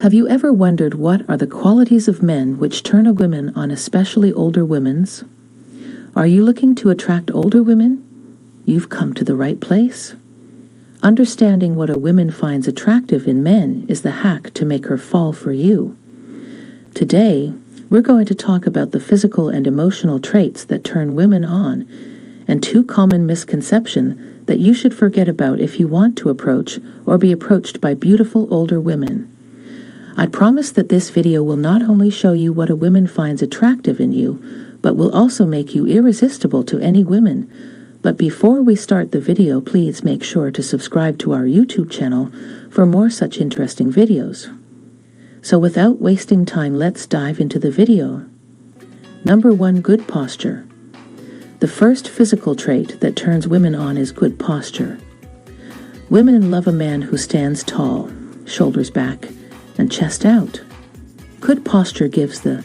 Have you ever wondered what are the qualities of men which turn a woman on, especially older women's? Are you looking to attract older women? You've come to the right place. Understanding what a woman finds attractive in men is the hack to make her fall for you. Today, we're going to talk about the physical and emotional traits that turn women on, and two common misconceptions that you should forget about if you want to approach or be approached by beautiful older women. I promise that this video will not only show you what a woman finds attractive in you, but will also make you irresistible to any women. But before we start the video, please make sure to subscribe to our YouTube channel for more such interesting videos. So without wasting time, let's dive into the video. Number 1. Good posture. The first physical trait that turns women on is good posture. Women love a man who stands tall, shoulders back, and chest out. Good posture gives the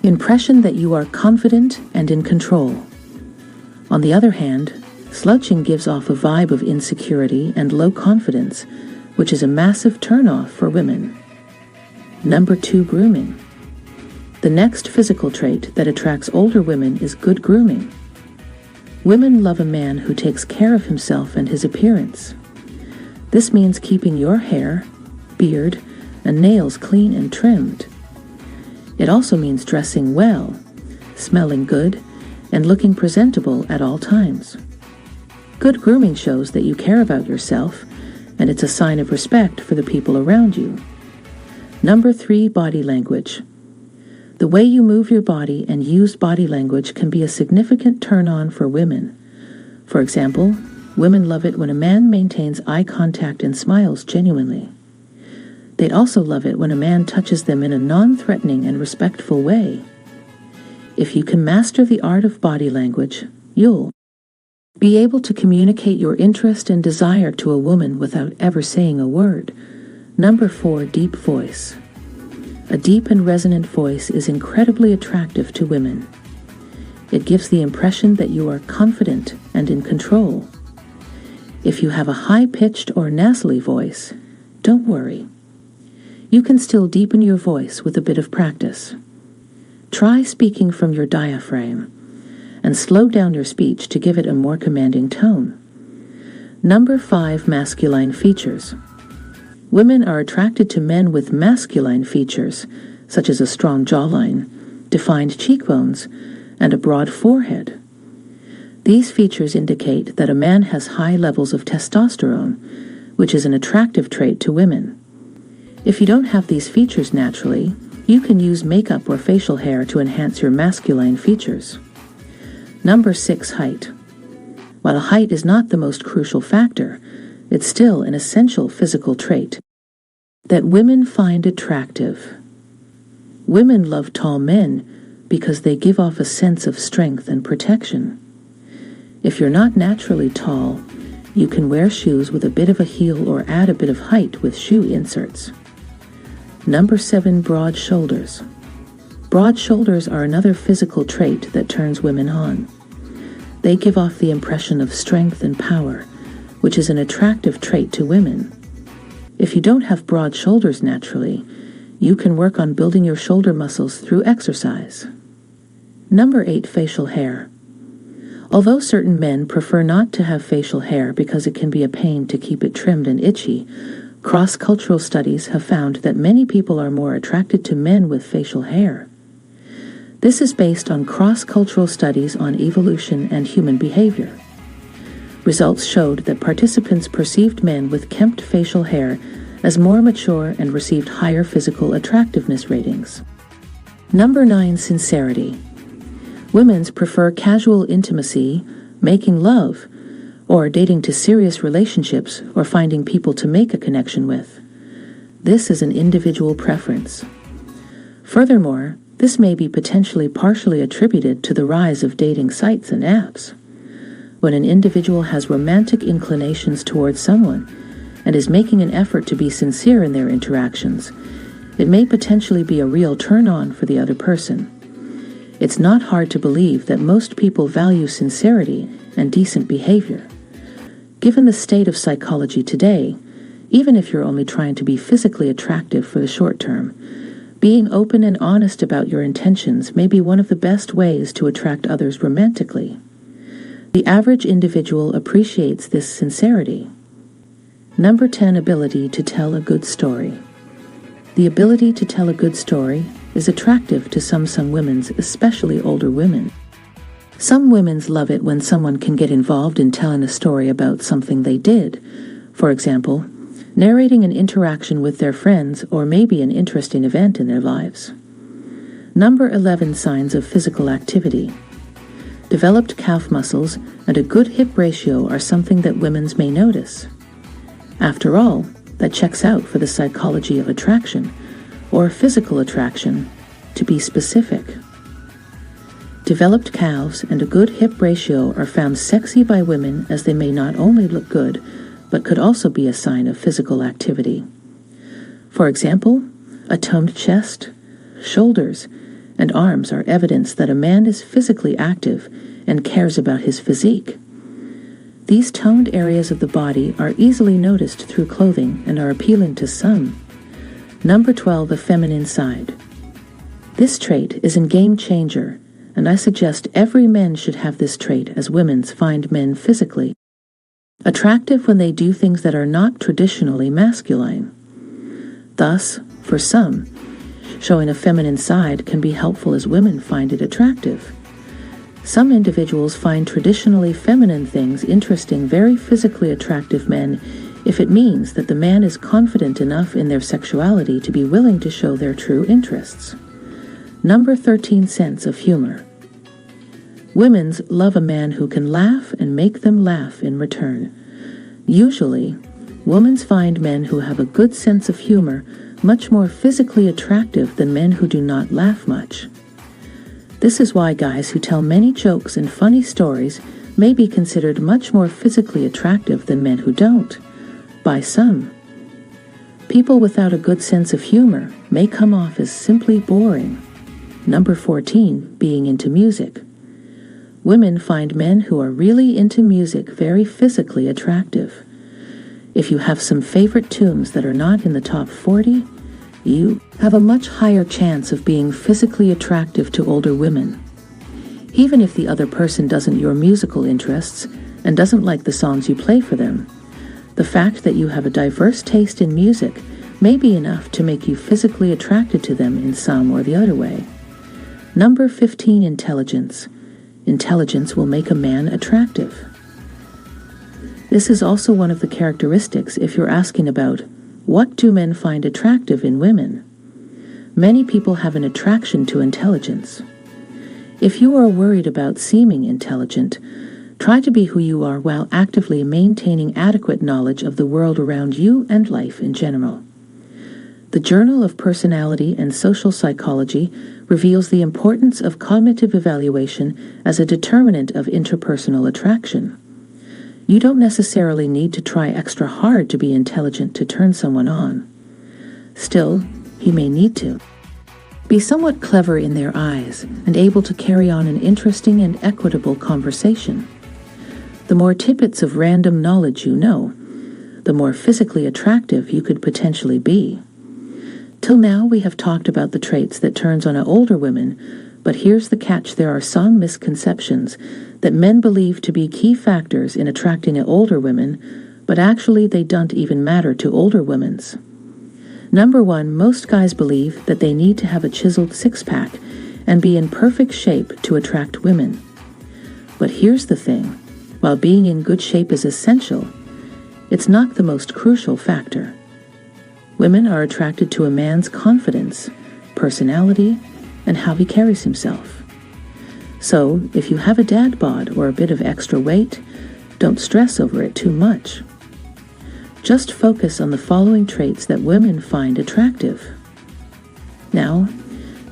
impression that you are confident and in control. On the other hand, slouching gives off a vibe of insecurity and low confidence, which is a massive turn-off for women. Number 2. Grooming. The next physical trait that attracts older women is good grooming. Women love a man who takes care of himself and his appearance. This means keeping your hair, beard, and nails clean and trimmed. It also means dressing well, smelling good, and looking presentable at all times. Good grooming shows that you care about yourself, and it's a sign of respect for the people around you. Number 3. Body language. The way you move your body and use body language can be a significant turn-on for women. For example, women love it when a man maintains eye contact and smiles genuinely. They'd also love it when a man touches them in a non-threatening and respectful way. If you can master the art of body language, you'll be able to communicate your interest and desire to a woman without ever saying a word. Number 4. Deep voice. A deep and resonant voice is incredibly attractive to women. It gives the impression that you are confident and in control. If you have a high-pitched or nasally voice, don't worry. You can still deepen your voice with a bit of practice. Try speaking from your diaphragm and slow down your speech to give it a more commanding tone. Number 5. Masculine features. Women are attracted to men with masculine features, such as a strong jawline, defined cheekbones, and a broad forehead. These features indicate that a man has high levels of testosterone, which is an attractive trait to women. If you don't have these features naturally, you can use makeup or facial hair to enhance your masculine features. Number 6. Height. While height is not the most crucial factor, it's still an essential physical trait that women find attractive. Women love tall men because they give off a sense of strength and protection. If you're not naturally tall, you can wear shoes with a bit of a heel or add a bit of height with shoe inserts. Number 7. Broad shoulders. Broad shoulders are another physical trait that turns women on. They give off the impression of strength and power, which is an attractive trait to women. If you don't have broad shoulders naturally, you can work on building your shoulder muscles through exercise. Number 8. Facial hair. Although certain men prefer not to have facial hair because it can be a pain to keep it trimmed and itchy, cross-cultural studies have found that many people are more attracted to men with facial hair. This is based on cross-cultural studies on evolution and human behavior. Results showed that participants perceived men with kempt facial hair as more mature and received higher physical attractiveness ratings. Number 9. Sincerity. Women prefer casual intimacy, making love, or dating to serious relationships or finding people to make a connection with. This is an individual preference. Furthermore, this may be potentially partially attributed to the rise of dating sites and apps. When an individual has romantic inclinations towards someone and is making an effort to be sincere in their interactions, it may potentially be a real turn-on for the other person. It's not hard to believe that most people value sincerity and decent behavior. Given the state of psychology today, even if you're only trying to be physically attractive for the short term. Being open and honest about your intentions may be one of the best ways to attract others romantically. The average individual appreciates this sincerity. Number 10, ability to tell a good story. The ability to tell a good story is attractive to some women, especially older women. Some women love it when someone can get involved in telling a story about something they did. For example, narrating an interaction with their friends or maybe an interesting event in their lives. Number 11, signs of physical activity. Developed calf muscles and a good hip ratio are something that women may notice. After all, that checks out for the psychology of attraction, or physical attraction, to be specific. Developed calves and a good hip ratio are found sexy by women, as they may not only look good, but could also be a sign of physical activity. For example, a toned chest, shoulders, and arms are evidence that a man is physically active and cares about his physique. These toned areas of the body are easily noticed through clothing and are appealing to some. Number 12, the feminine side. This trait is a game changer, and I suggest every man should have this trait, as women find men physically attractive when they do things that are not traditionally masculine. Thus, for some, showing a feminine side can be helpful as women find it attractive. Some individuals find traditionally feminine things interesting very physically attractive men if it means that the man is confident enough in their sexuality to be willing to show their true interests. Number 13, sense of humor. Women love a man who can laugh and make them laugh in return. Usually, women find men who have a good sense of humor much more physically attractive than men who do not laugh much. This is why guys who tell many jokes and funny stories may be considered much more physically attractive than men who don't, by some. People without a good sense of humor may come off as simply boring. Number 14, being into music. Women find men who are really into music very physically attractive. If you have some favorite tunes that are not in the top 40, you have a much higher chance of being physically attractive to older women. Even if the other person doesn't your musical interests and doesn't like the songs you play for them, the fact that you have a diverse taste in music may be enough to make you physically attracted to them in some or the other way. Number 15, intelligence. Intelligence will make a man attractive. This is also one of the characteristics if you're asking about what do men find attractive in women. Many people have an attraction to intelligence. If you are worried about seeming intelligent, try to be who you are while actively maintaining adequate knowledge of the world around you and life in general. The Journal of Personality and Social Psychology reveals the importance of cognitive evaluation as a determinant of interpersonal attraction. You don't necessarily need to try extra hard to be intelligent to turn someone on. Still, you may need to. Be somewhat clever in their eyes and able to carry on an interesting and equitable conversation. The more tidbits of random knowledge you know, the more physically attractive you could potentially be. Till now, we have talked about the traits that turns on older women, but here's the catch: there are some misconceptions that men believe to be key factors in attracting older women, but actually they don't even matter to older women. Number 1, most guys believe that they need to have a chiseled six-pack and be in perfect shape to attract women. But here's the thing: while being in good shape is essential, it's not the most crucial factor. Women are attracted to a man's confidence, personality, and how he carries himself. So, if you have a dad bod or a bit of extra weight, don't stress over it too much. Just focus on the following traits that women find attractive. Now,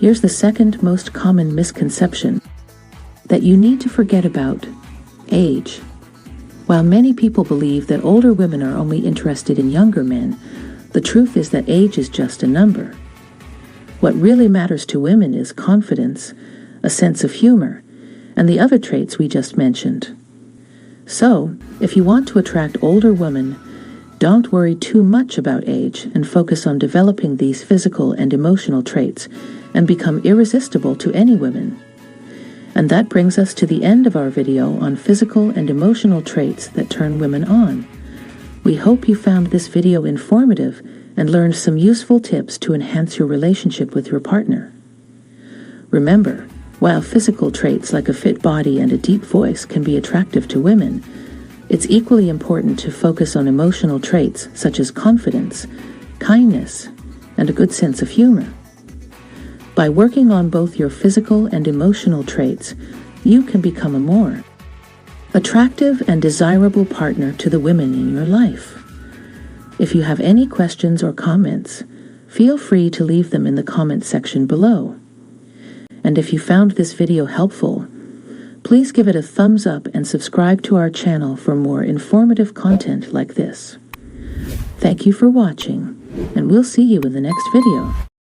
here's the second most common misconception that you need to forget about: age. While many people believe that older women are only interested in younger men, the truth is that age is just a number. What really matters to women is confidence, a sense of humor, and the other traits we just mentioned. So, if you want to attract older women, Don't worry too much about age and focus on developing these physical and emotional traits and become irresistible to any women. And that brings us to the end of our video on physical and emotional traits that turn women on. We hope you found this video informative and learned some useful tips to enhance your relationship with your partner. Remember, while physical traits like a fit body and a deep voice can be attractive to women, it's equally important to focus on emotional traits such as confidence, kindness, and a good sense of humor. By working on both your physical and emotional traits, you can become a more attractive and desirable partner to the women in your life. If you have any questions or comments, feel free to leave them in the comment section below. And if you found this video helpful, please give it a thumbs up and subscribe to our channel for more informative content like this. Thank you for watching, and we'll see you in the next video.